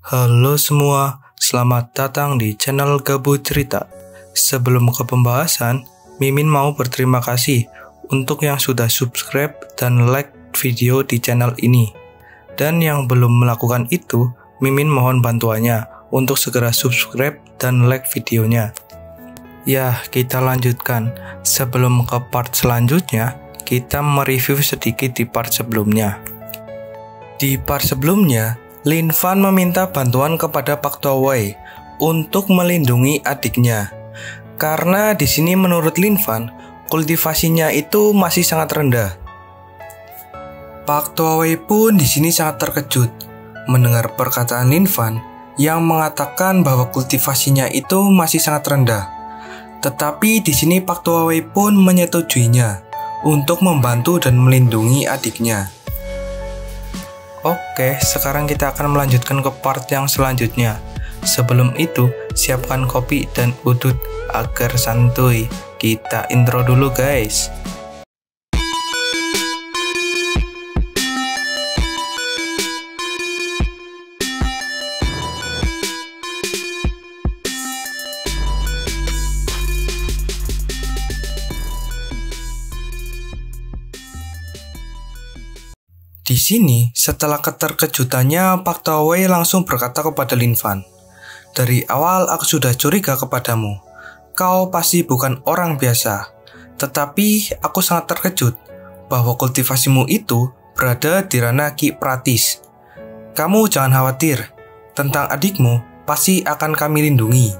Halo semua, selamat datang di channel Gabut Cerita. Sebelum ke pembahasan, Mimin mau berterima kasih untuk yang sudah subscribe dan like video di channel ini. Dan yang belum melakukan itu, Mimin mohon bantuannya untuk segera subscribe dan like videonya. Ya, kita lanjutkan. Sebelum ke part selanjutnya, kita mereview sedikit di part sebelumnya. Di part sebelumnya, Lin Fan meminta bantuan kepada Pak Tua Wei untuk melindungi adiknya. Karena di sini menurut Lin Fan, kultivasinya itu masih sangat rendah. Pak Tua Wei pun di sini sangat terkejut mendengar perkataan Lin Fan yang mengatakan bahwa kultivasinya itu masih sangat rendah. Tetapi di sini Pak Tua Wei pun menyetujuinya untuk membantu dan melindungi adiknya. Oke, sekarang kita akan melanjutkan ke part yang selanjutnya. Sebelum itu, siapkan kopi dan udut agar santuy. Kita intro dulu guys. Di sini, setelah keterkejutannya, Pak Tua Wei langsung berkata kepada Lin Fan, "Dari awal aku sudah curiga kepadamu. Kau pasti bukan orang biasa. Tetapi aku sangat terkejut bahwa kultivasimu itu berada di ranah Ki Pratis. Kamu jangan khawatir, tentang adikmu pasti akan kami lindungi."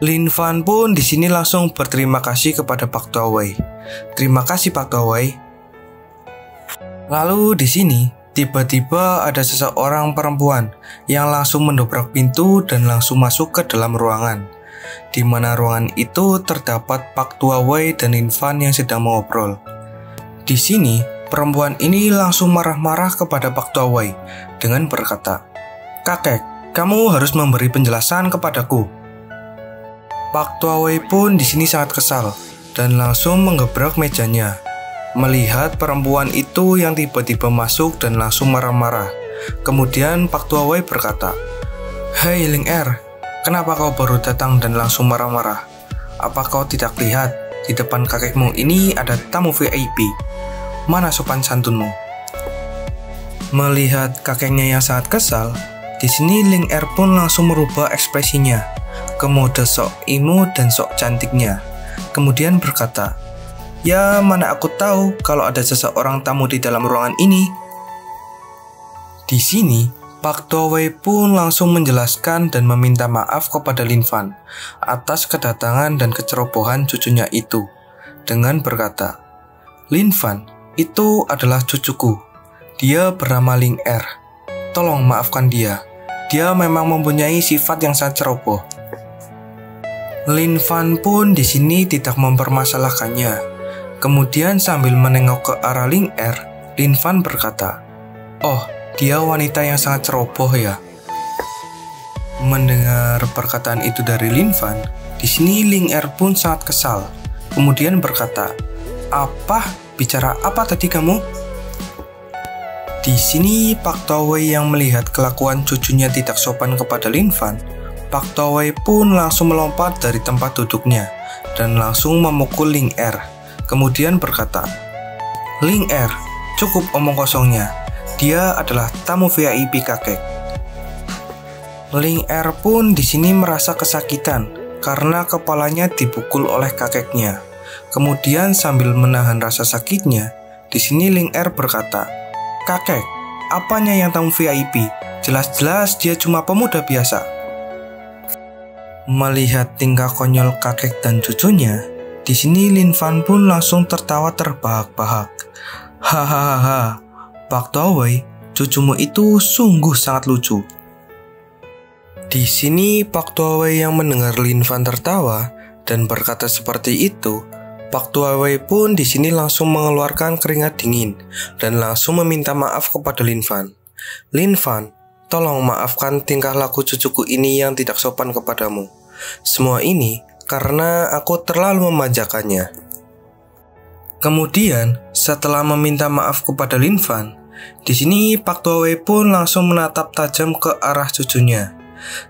Lin Fan pun di sini langsung berterima kasih kepada Pak Tua Wei. "Terima kasih Pak Tua Wei." Lalu di sini, tiba-tiba ada seseorang perempuan yang langsung mendobrak pintu dan langsung masuk ke dalam ruangan. Di mana ruangan itu terdapat Pak Tua Wei dan Lin Fan yang sedang mengobrol. Di sini, perempuan ini langsung marah-marah kepada Pak Tua Wei dengan berkata, "Kakek, kamu harus memberi penjelasan kepadaku." Pak Tua Wei pun di sini sangat kesal dan langsung menggebrak mejanya. Melihat perempuan itu yang tiba-tiba masuk dan langsung marah-marah. Kemudian Pak Tua Wei berkata, "Hei Ling Er, kenapa kau baru datang dan langsung marah-marah? Apa kau tidak lihat di depan kakekmu ini ada tamu VIP? Mana sopan santunmu?" Melihat kakeknya yang sangat kesal, di sini Ling Er pun langsung merubah ekspresinya ke mode sok imut dan sok cantiknya. Kemudian berkata, "Ya, mana aku tahu kalau ada seseorang tamu di dalam ruangan ini." Di sini, Pak Tua Wei pun langsung menjelaskan dan meminta maaf kepada Lin Fan atas kedatangan dan kecerobohan cucunya itu dengan berkata, "Lin Fan, itu adalah cucuku. Dia bernama Ling Er. Tolong maafkan dia. Dia memang mempunyai sifat yang sangat ceroboh." Lin Fan pun di sini tidak mempermasalahkannya. Kemudian sambil menengok ke arah Ling Er, Lin Fan berkata, "Oh, dia wanita yang sangat ceroboh ya." Mendengar perkataan itu dari Lin Fan, di sini Ling Er pun sangat kesal. Kemudian berkata, "Apa? Bicara apa tadi kamu?" Di sini Pak Tua Wei yang melihat kelakuan cucunya tidak sopan kepada Lin Fan, Pak Tua Wei pun langsung melompat dari tempat duduknya dan langsung memukul Ling Er. Kemudian berkata, "Ling Er, cukup omong kosongnya. Dia adalah tamu VIP kakek." Ling Er pun di sini merasa kesakitan karena kepalanya dipukul oleh kakeknya. Kemudian sambil menahan rasa sakitnya, di sini Ling Er berkata, "Kakek, apanya yang tamu VIP? Jelas-jelas dia cuma pemuda biasa." Melihat tingkah konyol kakek dan cucunya, di sini Lin Fan pun langsung tertawa terbahak-bahak. "Hahaha, Pak Tua Wei, cucumu itu sungguh sangat lucu." Di sini Pak Tua Wei yang mendengar Lin Fan tertawa dan berkata seperti itu, Pak Tua Wei pun di sini langsung mengeluarkan keringat dingin dan langsung meminta maaf kepada Lin Fan. "Lin Fan, tolong maafkan tingkah laku cucuku ini yang tidak sopan kepadamu. Semua ini karena aku terlalu memanjakannya." Kemudian, setelah meminta maaf kepada Lin Fan, Di sini Pak Tuawei pun langsung menatap tajam ke arah cucunya.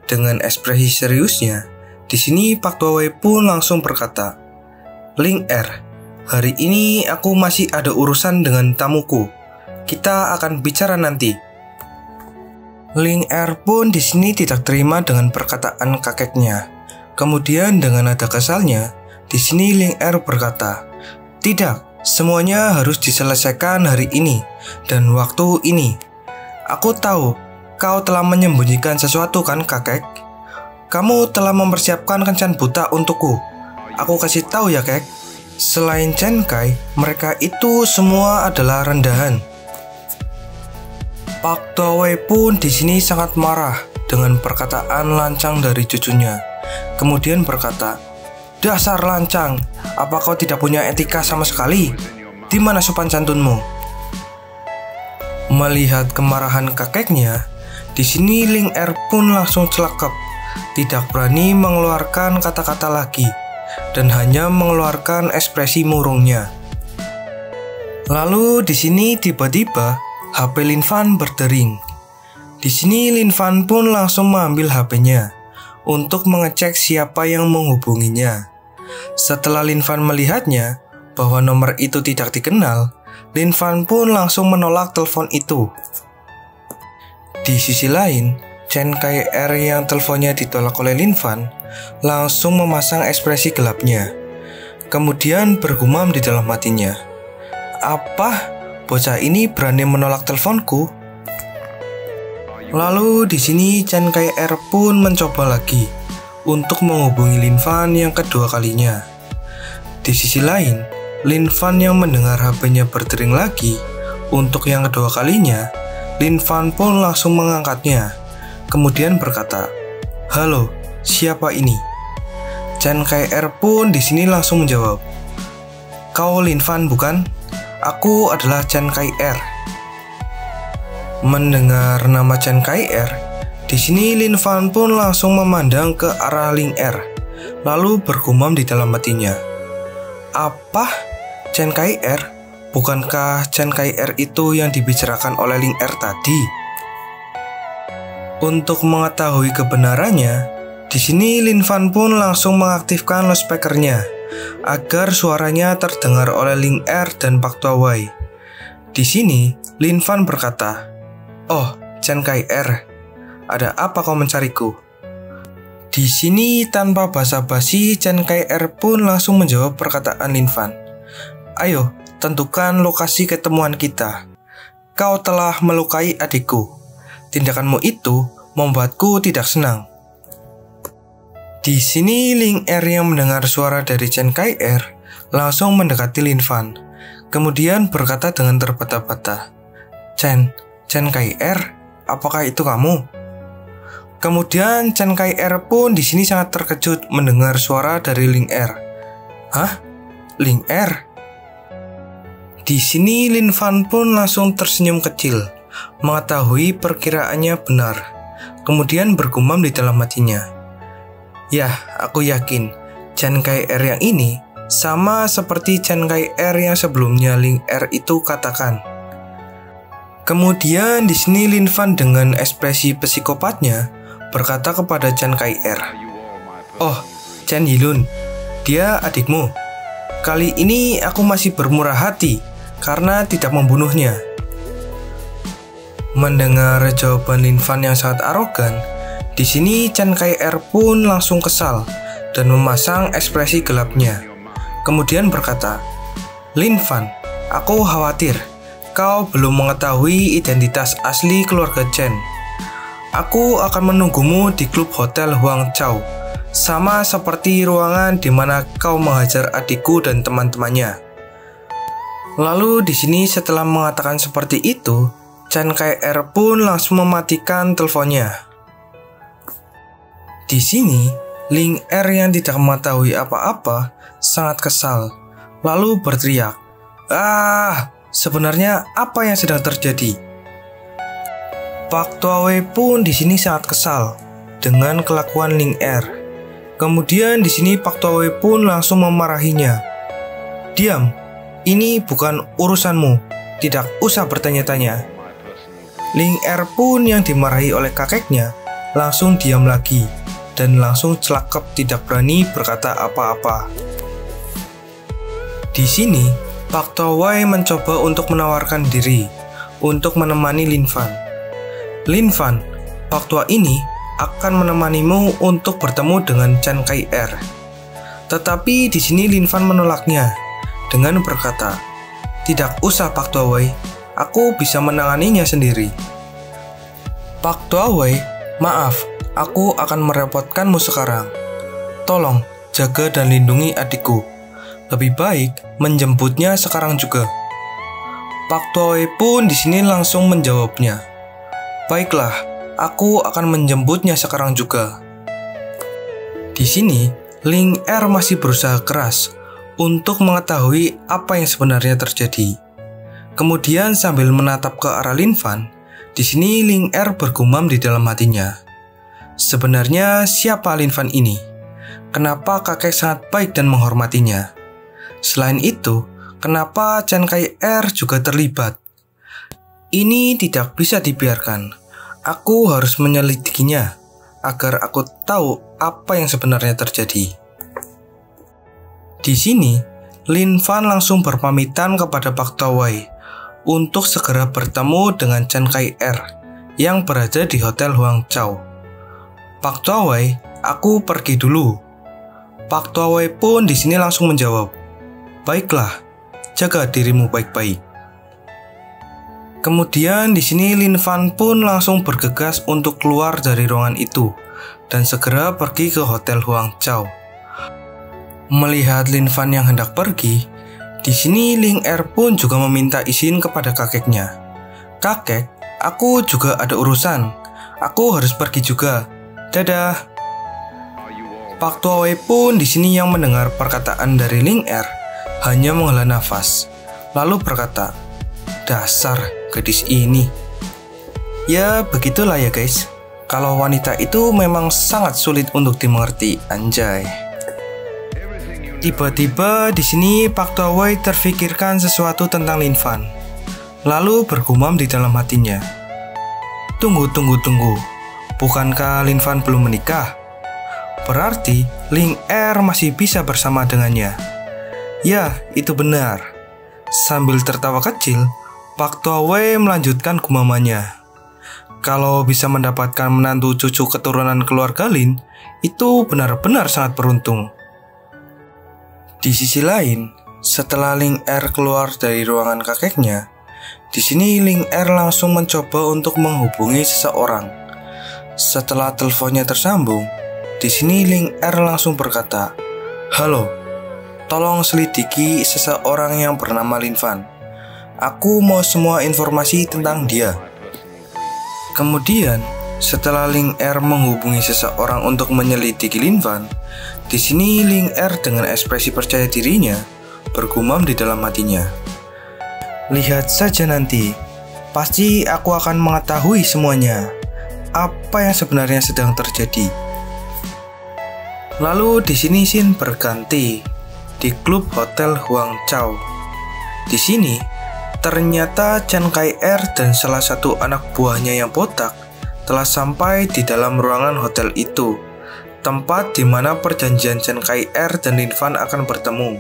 Dengan ekspresi seriusnya, di sini Pak Tuawei pun langsung berkata, "Ling Er, hari ini aku masih ada urusan dengan tamuku. Kita akan bicara nanti." Ling Er pun di sini tidak terima dengan perkataan kakeknya. Kemudian dengan nada kesalnya, di sini Ling Er berkata, "Tidak. Semuanya harus diselesaikan hari ini dan waktu ini. Aku tahu kau telah menyembunyikan sesuatu kan kakek? Kamu telah mempersiapkan kencan buta untukku. Aku kasih tahu ya kek. Selain Chen Kai, mereka itu semua adalah rendahan." Pak Tuawei pun di sini sangat marah dengan perkataan lancang dari cucunya. Kemudian berkata, "Dasar lancang, apa kau tidak punya etika sama sekali? Di mana sopan santunmu?" Melihat kemarahan kakeknya, di sini Ling Er pun langsung celakap, tidak berani mengeluarkan kata-kata lagi, dan hanya mengeluarkan ekspresi murungnya. Lalu di sini tiba-tiba HP Lin Fan berdering. Di sini Lin Fan pun langsung mengambil HP-nya untuk mengecek siapa yang menghubunginya. Setelah Lin Fan melihatnya bahwa nomor itu tidak dikenal, Lin Fan pun langsung menolak telepon itu. Di sisi lain, Chen Kai Er yang teleponnya ditolak oleh Lin Fan langsung memasang ekspresi gelapnya. Kemudian bergumam di dalam hatinya, "Apa? Bocah ini berani menolak teleponku?" Lalu di sini Chen Kai Er pun mencoba lagi untuk menghubungi Lin Fan yang kedua kalinya. Di sisi lain, Lin Fan yang mendengar HP-nya berdering lagi untuk yang kedua kalinya, Lin Fan pun langsung mengangkatnya. Kemudian berkata, "Halo, siapa ini?" Chen Kai Er pun di sini langsung menjawab, "Kau Lin Fan bukan? Aku adalah Chen Kai Er." Mendengar nama Chen Kai Er, di sini Lin Fan pun langsung memandang ke arah Ling Er, lalu bergumam di dalam hatinya, "Apa? Chen Kai Er? Bukankah Chen Kai Er itu yang dibicarakan oleh Ling Er tadi?" Untuk mengetahui kebenarannya, di sini Lin Fan pun langsung mengaktifkan loudspeakernya agar suaranya terdengar oleh Ling Er dan Pak Tuawei. Di sini Lin Fan berkata, "Oh, Chen Kai Er, ada apa kau mencariku?" Di sini tanpa basa-basi Chen Kai Er pun langsung menjawab perkataan Lin Fan. "Ayo, tentukan lokasi ketemuan kita. Kau telah melukai adikku. Tindakanmu itu membuatku tidak senang." Di sini Ling Er yang mendengar suara dari Chen Kai Er langsung mendekati Lin Fan. Kemudian berkata dengan terbata-bata, Chen Kai Er, apakah itu kamu?" Kemudian Chen Kai Er pun di sini sangat terkejut mendengar suara dari Ling Er. "Hah? Ling Er?" Di sini Lin Fan pun langsung tersenyum kecil, mengetahui perkiraannya benar. Kemudian bergumam di dalam hatinya, "Ya, aku yakin Chen Kai Er yang ini sama seperti Chen Kai Er yang sebelumnya Ling Er itu katakan." Kemudian di sini Lin Fan dengan ekspresi psikopatnya berkata kepada Chen Kai Er, "Oh, Chen Yilun, dia adikmu. Kali ini aku masih bermurah hati karena tidak membunuhnya." Mendengar jawaban Lin Fan yang sangat arogan, di sini Chen Kai Er pun langsung kesal dan memasang ekspresi gelapnya. Kemudian berkata, "Lin Fan, aku khawatir kau belum mengetahui identitas asli keluarga Chen. Aku akan menunggumu di klub hotel Huang Chao, sama seperti ruangan di mana kau menghajar adikku dan teman-temannya." Lalu di sini setelah mengatakan seperti itu, Chen Kai Er pun langsung mematikan teleponnya. Di sini, Ling Er yang tidak mengetahui apa-apa sangat kesal, lalu berteriak, "Ah! Sebenarnya apa yang sedang terjadi?" Pak Tuawei pun di sini sangat kesal dengan kelakuan Ling Er. Kemudian di sini Pak Tuawei pun langsung memarahinya. "Diam, ini bukan urusanmu. Tidak usah bertanya-tanya. Ling Er pun yang dimarahi oleh kakeknya langsung diam lagi dan langsung celakap tidak berani berkata apa-apa. Di sini, Pak Towai mencoba untuk menawarkan diri untuk menemani Lin Fan. Lin Fan, Pak Tua ini akan menemanimu untuk bertemu dengan Chen Kai-er. Tetapi di sini Lin Fan menolaknya dengan berkata, "Tidak usah Pak Towai, aku bisa menanganinya sendiri." "Pak Towai, maaf, aku akan merepotkanmu sekarang. Tolong jaga dan lindungi adikku. Lebih baik menjemputnya sekarang juga." Pak Towai pun di sini langsung menjawabnya, "Baiklah, aku akan menjemputnya sekarang juga." Di sini, Ling Er masih berusaha keras untuk mengetahui apa yang sebenarnya terjadi. Kemudian sambil menatap ke arah Lin Fan, di sini Ling Er bergumam di dalam hatinya. Sebenarnya siapa Lin Fan ini? Kenapa kakek sangat baik dan menghormatinya? Selain itu, kenapa Chen Kai-er juga terlibat? Ini tidak bisa dibiarkan. Aku harus menyelidikinya agar aku tahu apa yang sebenarnya terjadi. Di sini, Lin Fan langsung berpamitan kepada Pak Towai untuk segera bertemu dengan Chen Kai-er yang berada di Hotel Huang Chau. "Pak Towai, aku pergi dulu." Pak Towai pun di sini langsung menjawab, "Baiklah, jaga dirimu baik-baik." Kemudian di sini Lin Fan pun langsung bergegas untuk keluar dari ruangan itu dan segera pergi ke Hotel Huang Chau. Melihat Lin Fan yang hendak pergi, di sini Ling Er pun juga meminta izin kepada kakeknya. "Kakek, aku juga ada urusan. Aku harus pergi juga. Dadah." Pak Towai pun di sini yang mendengar perkataan dari Ling Er hanya menghela nafas, lalu berkata, "Dasar gadis ini." Ya begitulah ya guys. Kalau wanita itu memang sangat sulit untuk dimengerti, anjay. Tiba-tiba di sini Pak Towai terfikirkan sesuatu tentang Lin Fan, lalu bergumam di dalam hatinya, Tunggu. Bukankah Lin Fan belum menikah? Berarti Ling Er masih bisa bersama dengannya. Ya, itu benar. Sambil tertawa kecil, Pak Towai melanjutkan gumamannya. Kalau bisa mendapatkan menantu cucu keturunan keluarga Lin, itu benar-benar sangat beruntung. Di sisi lain, setelah Ling Er keluar dari ruangan kakeknya, di sini Ling Er langsung mencoba untuk menghubungi seseorang. Setelah teleponnya tersambung, di sini Ling Er langsung berkata, "Halo, tolong selidiki seseorang yang bernama Lin Fan. Aku mau semua informasi tentang dia." Kemudian, setelah Ling Er menghubungi seseorang untuk menyelidiki Lin Fan, di sini Ling Er dengan ekspresi percaya dirinya bergumam di dalam hatinya, "Lihat saja nanti, pasti aku akan mengetahui semuanya. Apa yang sebenarnya sedang terjadi." Lalu di sini scene berganti di klub Hotel Huang Chau. Di sini ternyata Chen Kai-er dan salah satu anak buahnya yang botak telah sampai di dalam ruangan hotel itu, tempat di mana perjanjian Chen Kai-er dan Lin Fan akan bertemu.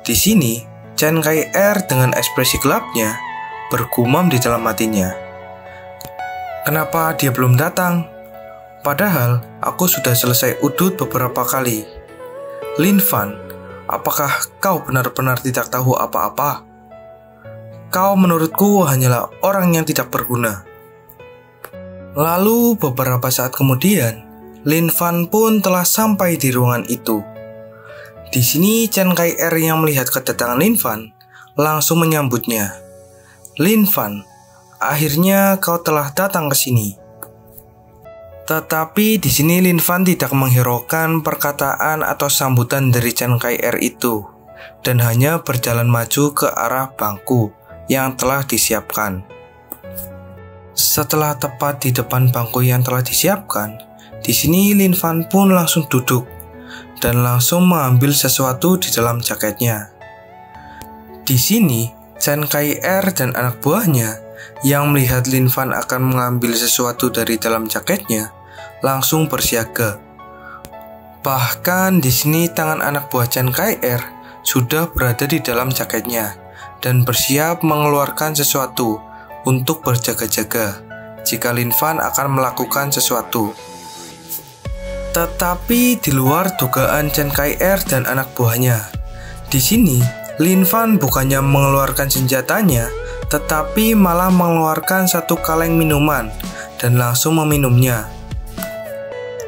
Di sini, Chen Kai-er dengan ekspresi gelapnya bergumam di dalam hatinya, "Kenapa dia belum datang? Padahal aku sudah selesai udut beberapa kali. Lin Fan, apakah kau benar-benar tidak tahu apa-apa? Kau menurutku hanyalah orang yang tidak berguna." Lalu beberapa saat kemudian, Lin Fan pun telah sampai di ruangan itu. Di sini Chen Kai-er yang melihat kedatangan Lin Fan langsung menyambutnya. "Lin Fan, akhirnya kau telah datang ke sini." Tetapi di sini Lin Fan tidak menghiraukan perkataan atau sambutan dari Chen Kai-er itu dan hanya berjalan maju ke arah bangku yang telah disiapkan. Setelah tepat di depan bangku yang telah disiapkan, di sini Lin Fan pun langsung duduk dan langsung mengambil sesuatu di dalam jaketnya. Di sini Chen Kai-er dan anak buahnya yang melihat Lin Fan akan mengambil sesuatu dari dalam jaketnya, langsung bersiaga. Bahkan di sini tangan anak buah Chen Kai-er sudah berada di dalam jaketnya dan bersiap mengeluarkan sesuatu untuk berjaga-jaga jika Lin Fan akan melakukan sesuatu. Tetapi di luar dugaan Chen Kai-er dan anak buahnya, di sini Lin Fan bukannya mengeluarkan senjatanya, tetapi malah mengeluarkan satu kaleng minuman dan langsung meminumnya.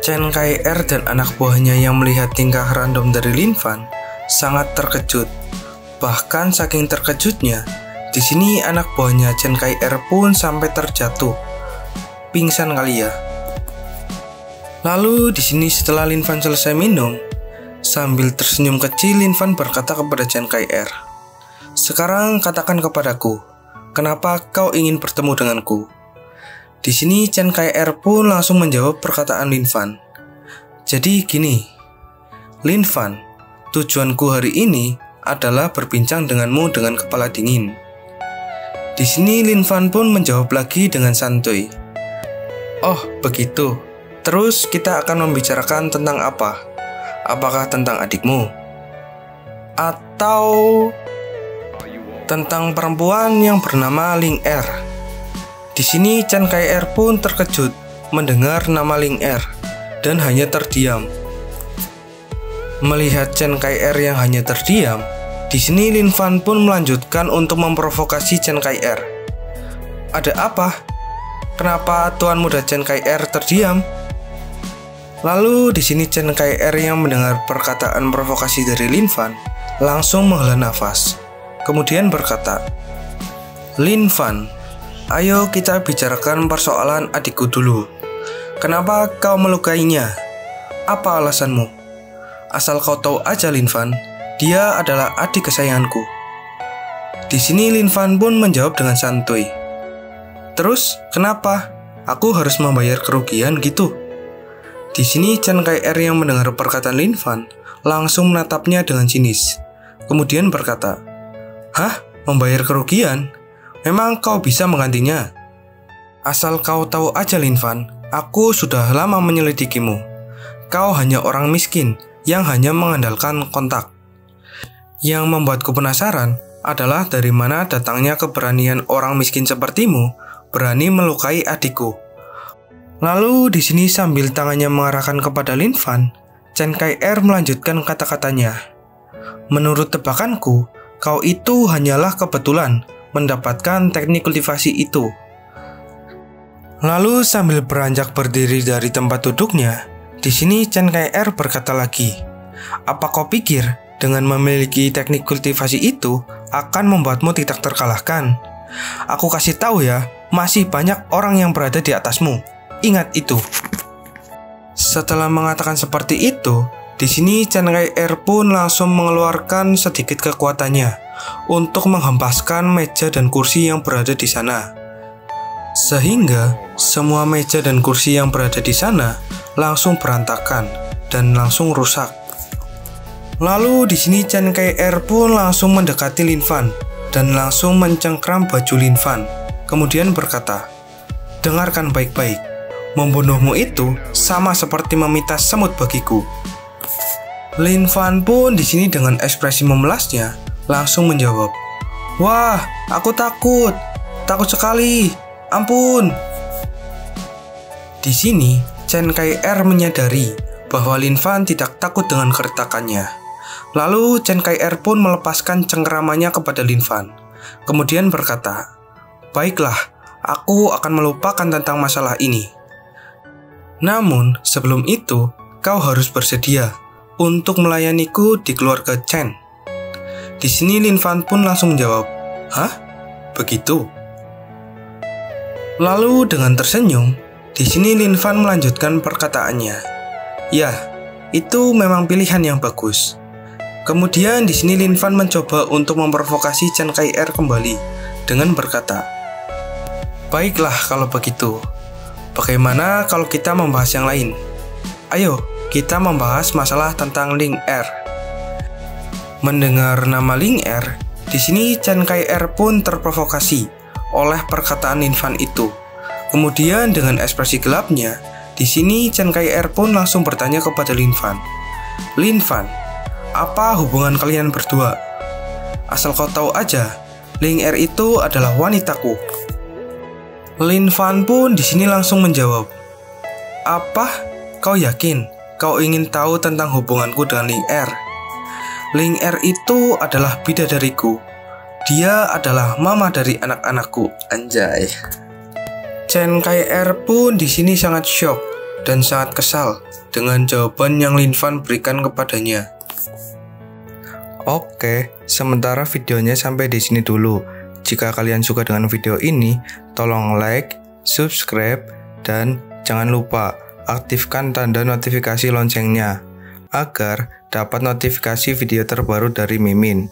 Chen Kai-er dan anak buahnya yang melihat tingkah random dari Lin Fan sangat terkejut. Bahkan saking terkejutnya, di sini anak buahnya Chen Kai-er pun sampai terjatuh, pingsan kali ya. Lalu di sini setelah Lin Fan selesai minum, sambil tersenyum kecil Lin Fan berkata kepada Chen Kai-er, "Sekarang katakan kepadaku, kenapa kau ingin bertemu denganku?" Di sini Chen Kai-er pun langsung menjawab perkataan Lin Fan. "Jadi gini, Lin Fan, tujuanku hari ini adalah berbincang denganmu dengan kepala dingin." Di sini Lin Fan pun menjawab lagi dengan santuy, "Oh, begitu. Terus kita akan membicarakan tentang apa? Apakah tentang adikmu? Atau tentang perempuan yang bernama Ling Er?" Di sini Chen Kai-er pun terkejut mendengar nama Ling Er dan hanya terdiam. Melihat Chen Kai-er yang hanya terdiam, di sini Lin Fan pun melanjutkan untuk memprovokasi Chen Kai-er. "Ada apa? Kenapa Tuan Muda Chen Kai-er terdiam?" Lalu di sini Chen Kai-er yang mendengar perkataan provokasi dari Lin Fan langsung menghela nafas. Kemudian berkata, "Lin Fan, ayo kita bicarakan persoalan adikku dulu. Kenapa kau melukainya? Apa alasanmu? Asal kau tahu aja Lin Fan, dia adalah adik kesayanganku." Di sini Lin Fan pun menjawab dengan santuy, "Terus kenapa? Aku harus membayar kerugian gitu?" Di sini Chen Kai-er yang mendengar perkataan Lin Fan langsung menatapnya dengan sinis. Kemudian berkata, "Hah? Membayar kerugian? Memang kau bisa menggantinya? Asal kau tahu aja Lin Fan, aku sudah lama menyelidikimu. Kau hanya orang miskin yang hanya mengandalkan kontak. Yang membuatku penasaran adalah dari mana datangnya keberanian orang miskin sepertimu berani melukai adikku." Lalu di sini sambil tangannya mengarahkan kepada Lin Fan, Chen Kai-er melanjutkan kata-katanya, "Menurut tebakanku, kau itu hanyalah kebetulan mendapatkan teknik kultivasi itu." Lalu sambil beranjak berdiri dari tempat duduknya, di sini Chen Kai-er berkata lagi, "Apa kau pikir dengan memiliki teknik kultivasi itu akan membuatmu tidak terkalahkan? Aku kasih tahu ya, masih banyak orang yang berada di atasmu. Ingat itu." Setelah mengatakan seperti itu, di sini Chen Kai-er pun langsung mengeluarkan sedikit kekuatannya untuk menghempaskan meja dan kursi yang berada di sana. Sehingga semua meja dan kursi yang berada di sana langsung berantakan dan langsung rusak. Lalu di sini Chen Kai-er pun langsung mendekati Lin Fan dan langsung mencengkram baju Lin Fan. Kemudian berkata, "Dengarkan baik-baik. Membunuhmu itu sama seperti meminta semut bagiku." Lin Fan pun di sini dengan ekspresi memelasnya langsung menjawab, "Wah, aku takut sekali. Ampun." Di sini Chen Kai-er menyadari bahwa Lin Fan tidak takut dengan keretakannya. Lalu Chen Kai-er pun melepaskan cengkeramannya kepada Lin Fan. Kemudian berkata, "Baiklah, aku akan melupakan tentang masalah ini. Namun, sebelum itu, kau harus bersedia untuk melayaniku di keluarga Chen." Di sini Lin Fan pun langsung menjawab, "Hah? Begitu?" Lalu dengan tersenyum, di sini Lin Fan melanjutkan perkataannya, "Ya, itu memang pilihan yang bagus." Kemudian di sini Lin Fan mencoba untuk memprovokasi Chen Kai-er kembali dengan berkata, "Baiklah kalau begitu. Bagaimana kalau kita membahas yang lain? Ayo, kita membahas masalah tentang Ling Er." Mendengar nama Ling Er, di sini Chen Kai-er pun terprovokasi oleh perkataan Lin Fan itu. Kemudian dengan ekspresi gelapnya, di sini Chen Kai-er pun langsung bertanya kepada Lin Fan. Lin Fan, apa hubungan kalian berdua? Asal kau tahu aja, Ling Er itu adalah wanitaku. Lin Fan pun di sini langsung menjawab, apa? Kau yakin kau ingin tahu tentang hubunganku dengan Ling Er? Ling Er itu adalah bidadariku. Dia adalah mama dari anak-anakku. Anjay. Chen Kai-er pun di sini sangat syok dan sangat kesal dengan jawaban yang Lin Fan berikan kepadanya. Oke, sementara videonya sampai di sini dulu. Jika kalian suka dengan video ini, tolong like, subscribe, dan jangan lupa aktifkan tanda notifikasi loncengnya agar dapat notifikasi video terbaru dari Mimin.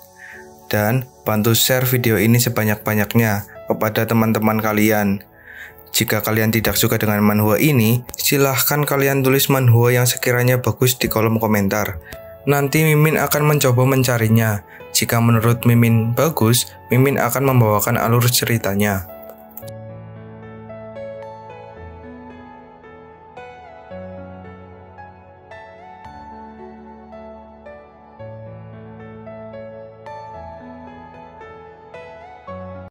Dan bantu share video ini sebanyak-banyaknya kepada teman-teman kalian. Jika kalian tidak suka dengan manhwa ini, silahkan kalian tulis manhwa yang sekiranya bagus di kolom komentar. Nanti Mimin akan mencoba mencarinya. Jika menurut Mimin bagus, Mimin akan membawakan alur ceritanya.